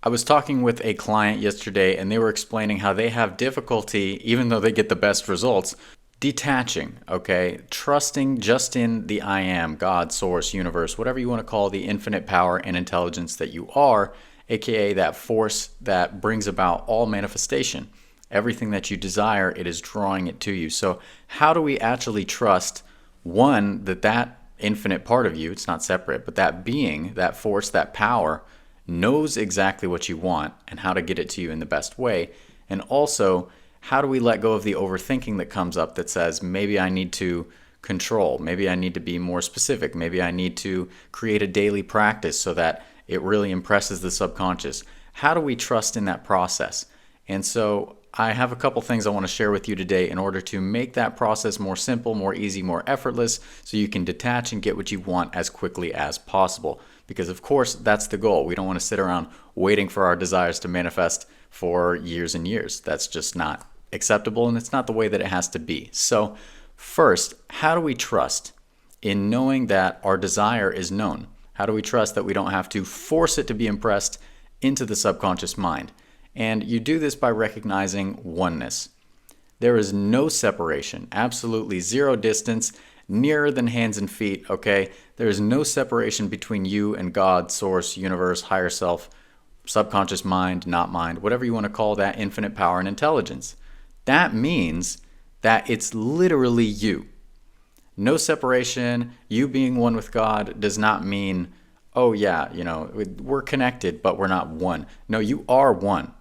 I was talking with a client yesterday and they were explaining how they have difficulty, even though they get the best results, detaching, okay? Trusting just in the I am, God, source, universe, whatever you want to call the infinite power and intelligence that you are, aka that force that brings about all manifestation. Everything that you desire, it is drawing it to you. So, how do we actually trust one, that infinite part of you, it's not separate, but that being, that force, that power knows exactly what you want and how to get it to you in the best way? And also, how do we let go of the overthinking that comes up that says, maybe I need to control, maybe I need to be more specific, maybe I need to create a daily practice so that it really impresses the subconscious? How do we trust in that process? And so I have a couple things I want to share with you today in order to make that process more simple, more easy, more effortless, so you can detach and get what you want as quickly as possible. Because, of course, that's the goal. We don't want to sit around waiting for our desires to manifest for years and years. That's just not acceptable, and it's not the way that it has to be. So, first, how do we trust in knowing that our desire is known? How do we trust that we don't have to force it to be impressed into the subconscious mind? And you do this by recognizing oneness. There is no separation, absolutely zero distance, nearer than hands and feet, okay? There is no separation between you and God, source, universe, higher self, subconscious mind, not mind, whatever you want to call that infinite power and intelligence. That means that it's literally you. No separation. You being one with God does not mean, oh yeah, we're connected, but we're not one. No, you are one.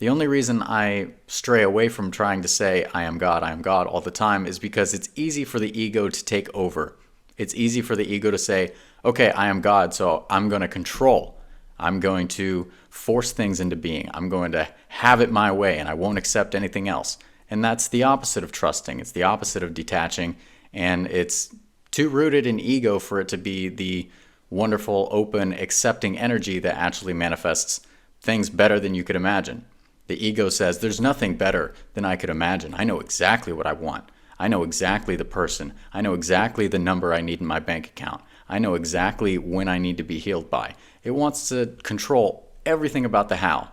The only reason I stray away from trying to say I am God all the time is because it's easy for the ego to take over. It's easy for the ego to say, okay, I am God, so I'm going to control. I'm going to force things into being. I'm going to have it my way, and I won't accept anything else. And that's the opposite of trusting. It's the opposite of detaching, and it's too rooted in ego for it to be the wonderful, open, accepting energy that actually manifests things better than you could imagine. The ego says, there's nothing better than I could imagine. I know exactly what I want. I know exactly the person. I know exactly the number I need in my bank account. I know exactly when I need to be healed by. It wants to control everything about the how.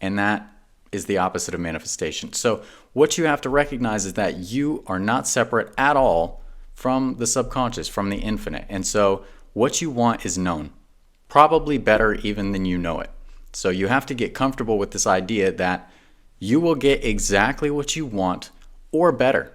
And that is the opposite of manifestation. So what you have to recognize is that you are not separate at all from the subconscious, from the infinite. And so what you want is known, probably better even than you know it. So you have to get comfortable with this idea that you will get exactly what you want or better.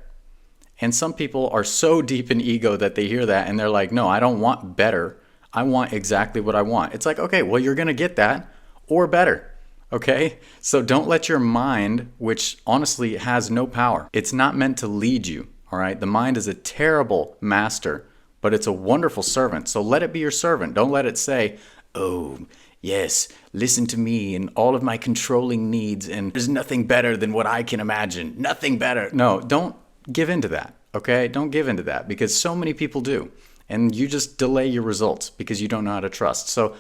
And some people are so deep in ego that they hear that and they're like, no, I don't want better. I want exactly what I want. It's like, okay, well, you're going to get that or better. Okay? So don't let your mind, which honestly has no power, it's not meant to lead you. All right? The mind is a terrible master, but it's a wonderful servant. So let it be your servant. Don't let it say, oh, yes, listen to me and all of my controlling needs, and there's nothing better than what I can imagine. Nothing better. No, don't give in to that, okay? Don't give in to that, because so many people do. And you just delay your results because you don't know how to trust. So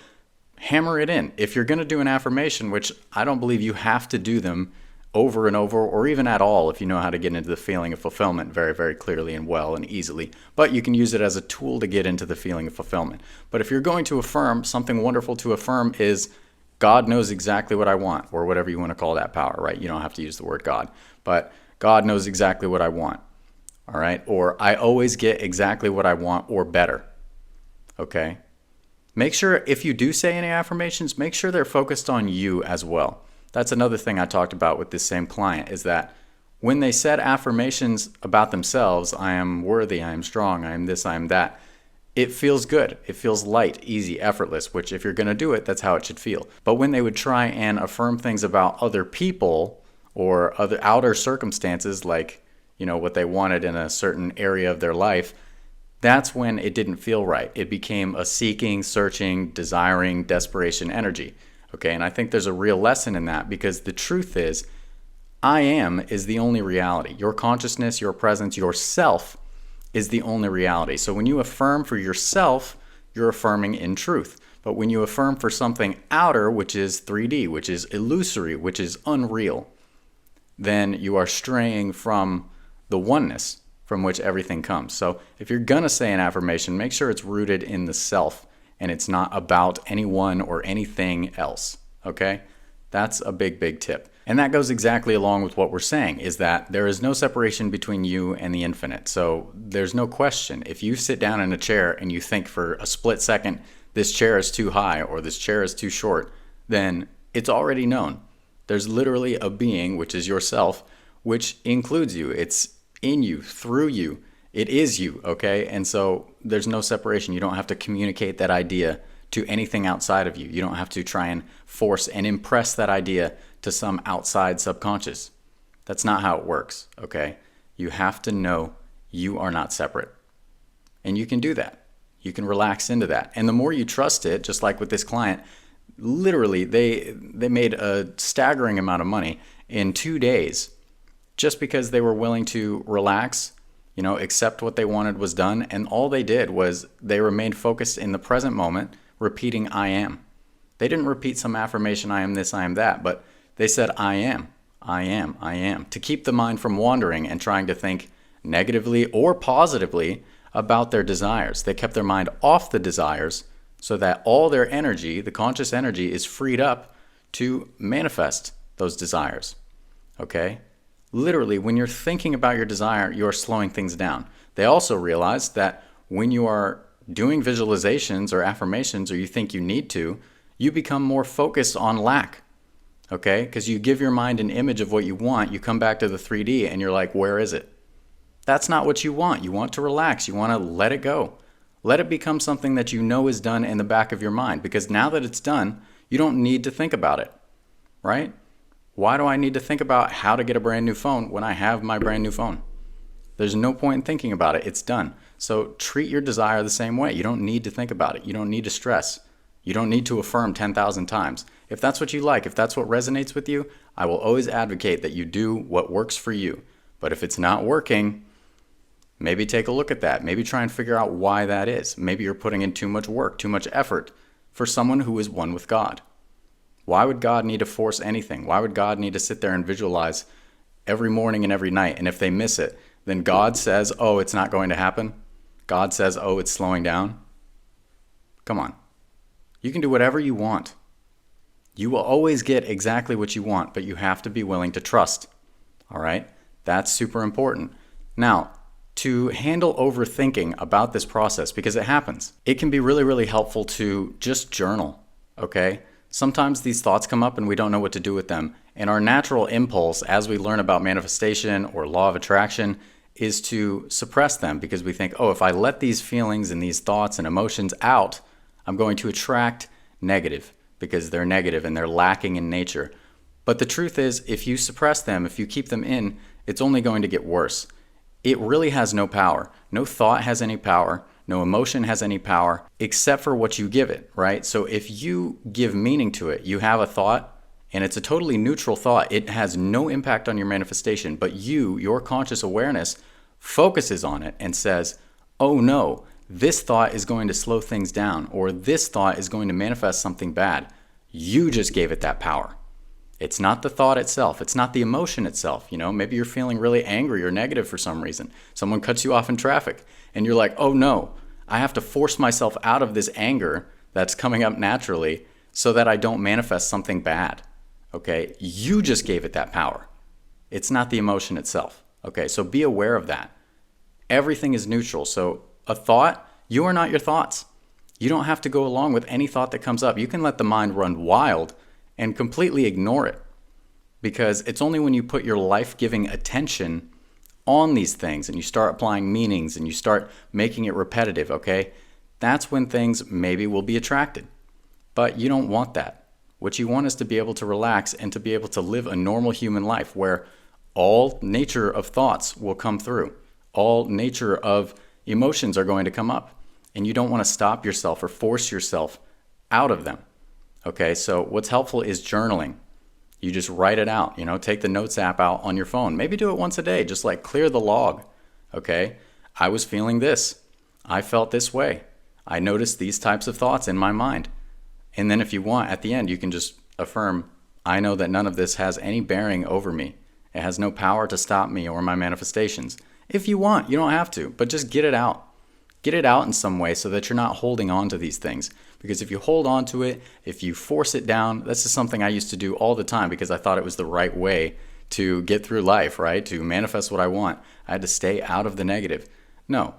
hammer it in. If you're going to do an affirmation, which I don't believe you have to do them over and over, or even at all, if you know how to get into the feeling of fulfillment very, very clearly and well and easily. But you can use it as a tool to get into the feeling of fulfillment. But if you're going to affirm, something wonderful to affirm is God knows exactly what I want, or whatever you want to call that power, right? You don't have to use the word God, but God knows exactly what I want, all right? Or I always get exactly what I want or better, okay? Make sure if you do say any affirmations, make sure they're focused on you as well. That's another thing I talked about with this same client, is that when they said affirmations about themselves, I am worthy, I am strong, I am this, I am that, it feels good. It feels light, easy, effortless, which if you're going to do it, that's how it should feel. But when they would try and affirm things about other people or other outer circumstances, like, what they wanted in a certain area of their life, that's when it didn't feel right. It became a seeking, searching, desiring, desperation energy. Okay, and I think there's a real lesson in that, because the truth is, I am is the only reality. Your consciousness, your presence, yourself is the only reality. So when you affirm for yourself, you're affirming in truth. But when you affirm for something outer, which is 3D, which is illusory, which is unreal, then you are straying from the oneness from which everything comes. So if you're going to say an affirmation, make sure it's rooted in the self and it's not about anyone or anything else, okay? That's a big, big tip. And that goes exactly along with what we're saying, is that there is no separation between you and the infinite. So there's no question. If you sit down in a chair and you think for a split second, this chair is too high or this chair is too short, then it's already known. There's literally a being, which is yourself, which includes you. It's in you, through you. It is you, okay? And so there's no separation. You don't have to communicate that idea to anything outside of you. You don't have to try and force and impress that idea to some outside subconscious. That's not how it works, okay? You have to know you are not separate. And you can do that. You can relax into that. And the more you trust it, just like with this client, literally they made a staggering amount of money in 2 days just because they were willing to relax, accept what they wanted was done. And all they did was they remained focused in the present moment, repeating I am. They didn't repeat some affirmation, I am this, I am that, but they said I am, I am, I am, to keep the mind from wandering and trying to think negatively or positively about their desires. They kept their mind off the desires so that all their energy, the conscious energy, is freed up to manifest those desires. Okay? Literally, when you're thinking about your desire, you're slowing things down. They also realized that when you are doing visualizations or affirmations, or you think you need to, you become more focused on lack. Okay? Because you give your mind an image of what you want, you come back to the 3D and you're like, where is it? That's not what you want. You want to relax. You want to let it go. Let it become something that you know is done in the back of your mind, because now that it's done, you don't need to think about it, right? Why do I need to think about how to get a brand new phone when I have my brand new phone? There's no point in thinking about it. It's done. So treat your desire the same way. You don't need to think about it. You don't need to stress. You don't need to affirm 10,000 times. If that's what you like, if that's what resonates with you, I will always advocate that you do what works for you. But if it's not working, maybe take a look at that. Maybe try and figure out why that is. Maybe you're putting in too much work, too much effort for someone who is one with God. Why would God need to force anything? Why would God need to sit there and visualize every morning and every night? And if they miss it, then God says, oh, it's not going to happen. God says, oh, it's slowing down. Come on. You can do whatever you want. You will always get exactly what you want, but you have to be willing to trust. All right? That's super important. Now, to handle overthinking about this process, because it happens, it can be really, really helpful to just journal, okay? Sometimes these thoughts come up and we don't know what to do with them. And our natural impulse, as we learn about manifestation or law of attraction, is to suppress them, because we think, oh, if I let these feelings and these thoughts and emotions out, I'm going to attract negative, because they're negative and they're lacking in nature. But the truth is, if you suppress them, if you keep them in, it's only going to get worse. It really has no power. No thought has any power. No emotion has any power except for what you give it, right? So if you give meaning to it, you have a thought and it's a totally neutral thought. It has no impact on your manifestation, but your conscious awareness focuses on it and says, oh no, this thought is going to slow things down, or this thought is going to manifest something bad. You just gave it that power. It's not the thought itself. It's not the emotion itself. Maybe you're feeling really angry or negative for some reason. Someone cuts you off in traffic and you're like, oh no, I have to force myself out of this anger that's coming up naturally so that I don't manifest something bad. Okay? You just gave it that power. It's not the emotion itself. Okay? So be aware of that. Everything is neutral. So a thought, you are not your thoughts. You don't have to go along with any thought that comes up. You can let the mind run wild and completely ignore it, because it's only when you put your life-giving attention on these things and you start applying meanings and you start making it repetitive, okay, that's when things maybe will be attracted. But you don't want that. What you want is to be able to relax and to be able to live a normal human life where all nature of thoughts will come through. All nature of emotions are going to come up, and you don't want to stop yourself or force yourself out of them. Okay, so what's helpful is journaling. You just write it out, take the notes app out on your phone. Maybe do it once a day, just like clear the log. Okay, I was feeling this. I felt this way. I noticed these types of thoughts in my mind. And then if you want, at the end, you can just affirm, I know that none of this has any bearing over me. It has no power to stop me or my manifestations. If you want, you don't have to, but just get it out. Get it out in some way so that you're not holding on to these things. Because if you hold on to it, if you force it down, this is something I used to do all the time because I thought it was the right way to get through life, right? To manifest what I want. I had to stay out of the negative. No,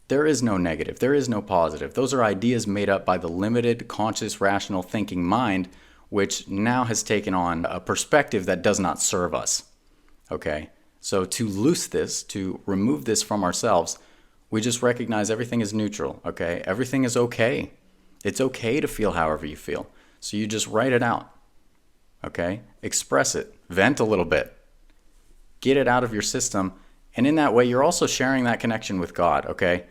there is no negative. There is no positive. Those are ideas made up by the limited, conscious, rational thinking mind, which now has taken on a perspective that does not serve us. Okay? So to loose this, to remove this from ourselves, we just recognize everything is neutral. Okay? Everything is okay. It's okay to feel however you feel. So you just write it out. Okay? Express it. Vent a little bit. Get it out of your system. And in that way, you're also sharing that connection with God. Okay?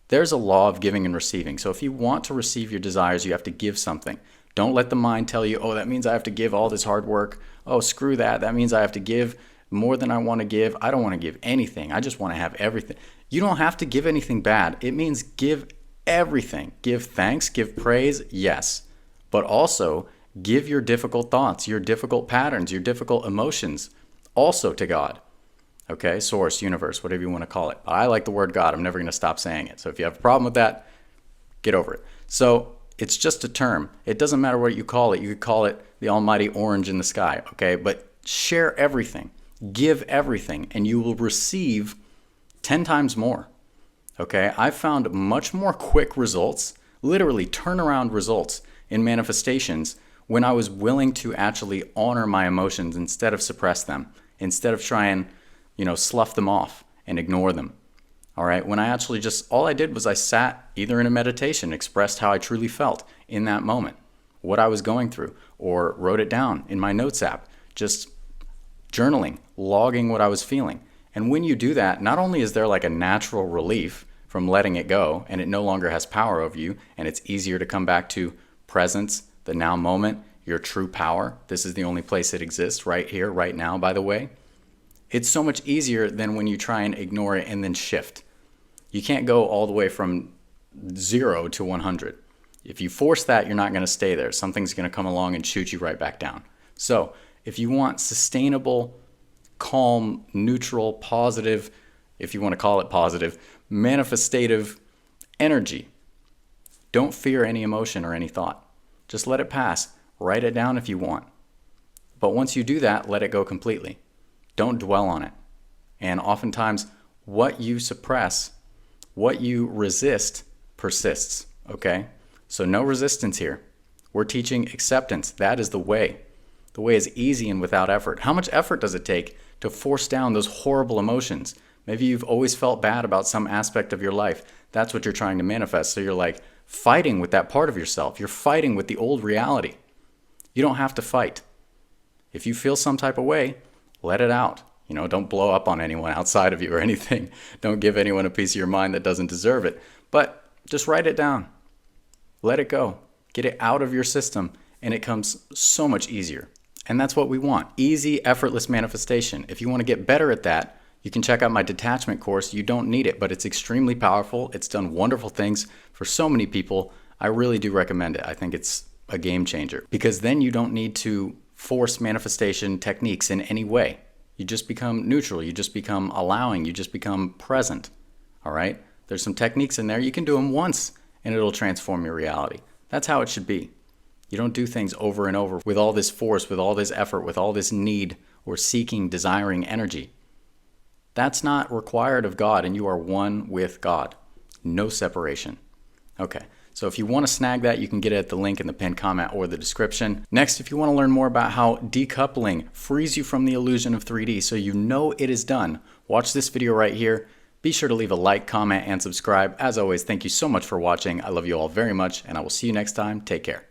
There's a law of giving and receiving. So if you want to receive your desires, you have to give something. Don't let the mind tell you, oh, that means I have to give all this hard work. Oh, screw that. That means I have to give more than I want to give. I don't want to give anything. I just want to have everything. You don't have to give anything bad. It means give everything. Give thanks, give praise, yes. But also give your difficult thoughts, your difficult patterns, your difficult emotions also to God. Okay, source, universe, whatever you want to call it. I like the word God. I'm never going to stop saying it. So if you have a problem with that, get over it. So it's just a term. It doesn't matter what you call it. You could call it the almighty orange in the sky, okay? But share everything. Give everything, and you will receive 10 times more. Okay, I've found much more quick results, literally turnaround results in manifestations when I was willing to actually honor my emotions instead of suppress them, instead of try and, slough them off and ignore them. All right, when I actually all I did was I sat either in a meditation, expressed how I truly felt in that moment, what I was going through, or wrote it down in my notes app, just journaling, logging what I was feeling. And when you do that, not only is there like a natural relief from letting it go and it no longer has power over you and it's easier to come back to presence, the now moment, your true power. This is the only place it exists right here, right now, by the way. It's so much easier than when you try and ignore it and then shift. You can't go all the way from 0 to 100. If you force that, you're not going to stay there. Something's going to come along and shoot you right back down. So if you want sustainable, calm, neutral, positive, if you want to call it positive, manifestative energy, don't fear any emotion or any thought. Just let it pass. Write it down if you want. But once you do that, let it go completely. Don't dwell on it. And oftentimes, what you suppress, what you resist, persists. Okay? So no resistance here. We're teaching acceptance. That is the way. The way is easy and without effort. How much effort does it take to force down those horrible emotions? Maybe you've always felt bad about some aspect of your life. That's what you're trying to manifest. So you're like fighting with that part of yourself. You're fighting with the old reality. You don't have to fight. If you feel some type of way, let it out. Don't blow up on anyone outside of you or anything. Don't give anyone a piece of your mind that doesn't deserve it. But just write it down. Let it go. Get it out of your system, and it comes so much easier. And that's what we want. Easy, effortless manifestation. If you want to get better at that, you can check out my detachment course. You don't need it, but it's extremely powerful. It's done wonderful things for so many people. I really do recommend it. I think it's a game changer because then you don't need to force manifestation techniques in any way. You just become neutral. You just become allowing. You just become present. All right? There's some techniques in there. You can do them once and it'll transform your reality. That's how it should be. You don't do things over and over with all this force, with all this effort, with all this need or seeking, desiring energy. That's not required of God, and you are one with God. No separation. Okay, so if you want to snag that, you can get it at the link in the pinned comment or the description. Next, if you want to learn more about how decoupling frees you from the illusion of 3D so you know it is done, watch this video right here. Be sure to leave a like, comment, and subscribe. As always, thank you so much for watching. I love you all very much, and I will see you next time. Take care.